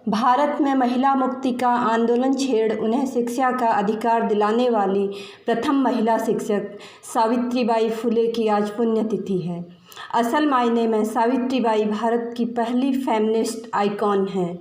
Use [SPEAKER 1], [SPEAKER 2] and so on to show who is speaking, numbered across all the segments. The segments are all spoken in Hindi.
[SPEAKER 1] भारत में महिला मुक्ति का आंदोलन छेड़ उन्हें शिक्षा का अधिकार दिलाने वाली प्रथम महिला शिक्षक सावित्रीबाई फुले की आज पुण्यतिथि है। असल मायने में सावित्रीबाई भारत की पहली फेमिनिस्ट आइकॉन हैं।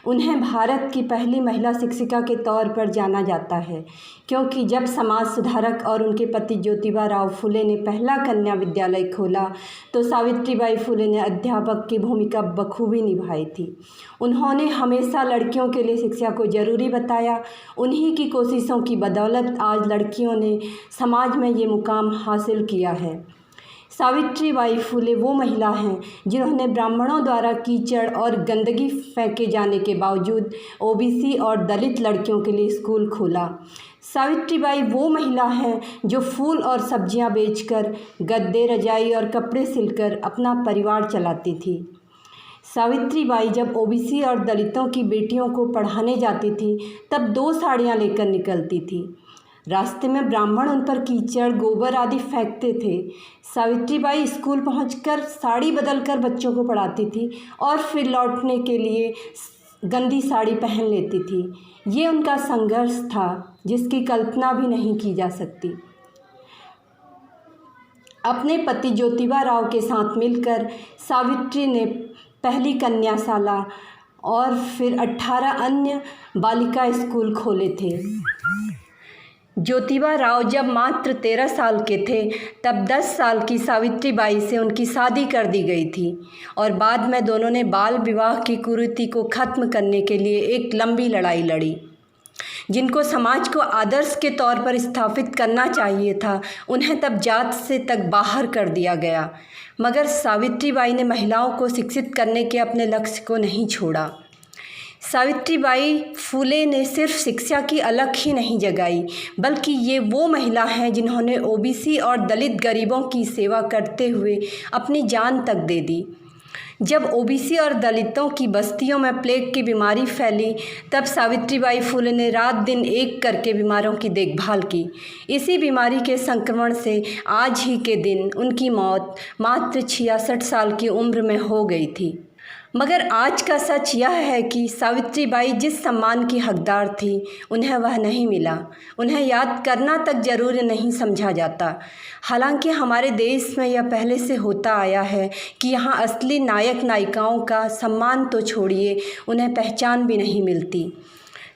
[SPEAKER 1] उन्हें भारत की पहली महिला शिक्षिका के तौर पर जाना जाता है, क्योंकि जब समाज सुधारक और उनके पति ज्योतिबा राव फुले ने पहला कन्या विद्यालय खोला तो सावित्रीबाई फुले ने अध्यापक की भूमिका बखूबी निभाई थी। उन्होंने हमेशा लड़कियों के लिए शिक्षा को ज़रूरी बताया। उन्हीं की कोशिशों की बदौलत आज लड़कियों ने समाज में ये मुकाम हासिल किया है। सावित्रीबाई फुले वो महिला हैं जिन्होंने ब्राह्मणों द्वारा कीचड़ और गंदगी फेंके जाने के बावजूद ओबीसी और दलित लड़कियों के लिए स्कूल खोला। सावित्रीबाई वो महिला हैं जो फूल और सब्जियां बेचकर, गद्दे, रजाई और कपड़े सिलकर अपना परिवार चलाती थी। सावित्रीबाई जब ओबीसी और दलितों की बेटियों को पढ़ाने जाती थी तब 2 साड़ियाँ लेकर निकलती थी। रास्ते में ब्राह्मण उन पर कीचड़, गोबर आदि फेंकते थे। सावित्रीबाई स्कूल पहुंचकर साड़ी बदलकर बच्चों को पढ़ाती थी और फिर लौटने के लिए गंदी साड़ी पहन लेती थी। ये उनका संघर्ष था जिसकी कल्पना भी नहीं की जा सकती। अपने पति ज्योतिबा राव के साथ मिलकर सावित्री ने पहली कन्याशाला और फिर 18 अन्य बालिका स्कूल खोले थे। ज्योतिबा राव जब मात्र 13 साल के थे तब 10 साल की सावित्रीबाई से उनकी शादी कर दी गई थी और बाद में दोनों ने बाल विवाह की कुरीति को ख़त्म करने के लिए एक लंबी लड़ाई लड़ी। जिनको समाज को आदर्श के तौर पर स्थापित करना चाहिए था, उन्हें तब जात से तक बाहर कर दिया गया। मगर सावित्रीबाई ने महिलाओं को शिक्षित करने के अपने लक्ष्य को नहीं छोड़ा। सावित्रीबाई फुले ने सिर्फ शिक्षा की अलख ही नहीं जगाई, बल्कि ये वो महिला हैं जिन्होंने ओबीसी और दलित गरीबों की सेवा करते हुए अपनी जान तक दे दी। जब ओबीसी और दलितों की बस्तियों में प्लेग की बीमारी फैली तब सावित्रीबाई फुले ने रात दिन एक करके बीमारों की देखभाल की। इसी बीमारी के संक्रमण से आज ही के दिन उनकी मौत मात्र 66 साल की उम्र में हो गई थी। मगर आज का सच यह है कि सावित्रीबाई जिस सम्मान की हकदार थी उन्हें वह नहीं मिला। उन्हें याद करना तक ज़रूरी नहीं समझा जाता। हालांकि हमारे देश में यह पहले से होता आया है कि यहाँ असली नायक नायिकाओं का सम्मान तो छोड़िए, उन्हें पहचान भी नहीं मिलती।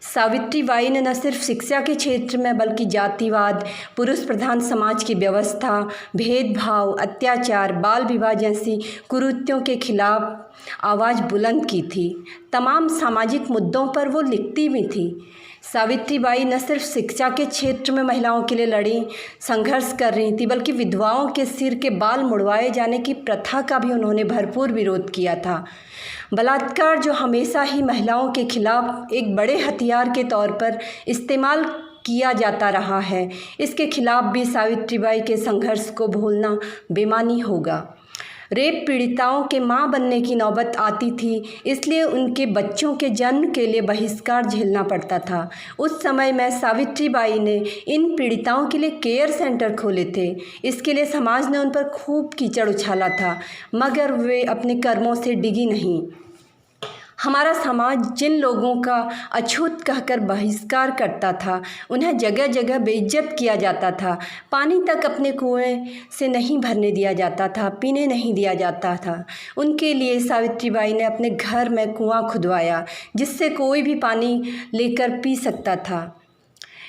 [SPEAKER 1] सावित्रीबाई ने न सिर्फ शिक्षा के क्षेत्र में बल्कि जातिवाद, पुरुष प्रधान समाज की व्यवस्था, भेदभाव, अत्याचार, बाल विवाह जैसी कुरीतियों के खिलाफ आवाज़ बुलंद की थी। तमाम सामाजिक मुद्दों पर वो लिखती भी थी। सावित्रीबाई न सिर्फ शिक्षा के क्षेत्र में महिलाओं के लिए लड़ी, संघर्ष कर रही थी, बल्कि विधवाओं के सिर के बाल मुड़वाए जाने की प्रथा का भी उन्होंने भरपूर विरोध किया था। बलात्कार, जो हमेशा ही महिलाओं के खिलाफ एक बड़े हथियार के तौर पर इस्तेमाल किया जाता रहा है, इसके खिलाफ भी सावित्रीबाई के संघर्ष को भूलना बेमानी होगा। रेप पीड़िताओं के मां बनने की नौबत आती थी, इसलिए उनके बच्चों के जन्म के लिए बहिष्कार झेलना पड़ता था। उस समय में सावित्रीबाई ने इन पीड़िताओं के लिए केयर सेंटर खोले थे। इसके लिए समाज ने उन पर खूब कीचड़ उछाला था, मगर वे अपने कर्मों से डिगी नहीं। हमारा समाज जिन लोगों का अछूत कहकर बहिष्कार करता था, उन्हें जगह जगह बेइज्जत किया जाता था। पानी तक अपने कुएं से नहीं भरने दिया जाता था, पीने नहीं दिया जाता था। उनके लिए सावित्रीबाई ने अपने घर में कुआं खुदवाया, जिससे कोई भी पानी लेकर पी सकता था।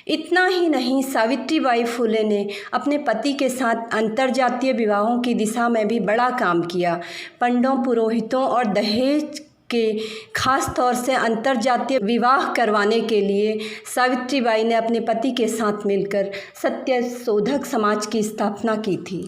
[SPEAKER 1] इतना ही नहीं, सावित्रीबाई फुले ने अपने पति के साथ अंतर्जातीय विवाहों की दिशा में भी बड़ा काम किया। पंडों, पुरोहितों और दहेज के खास तौर से अंतर्जातीय विवाह करवाने के लिए सावित्रीबाई ने अपने पति के साथ मिलकर सत्यशोधक समाज की स्थापना की थी।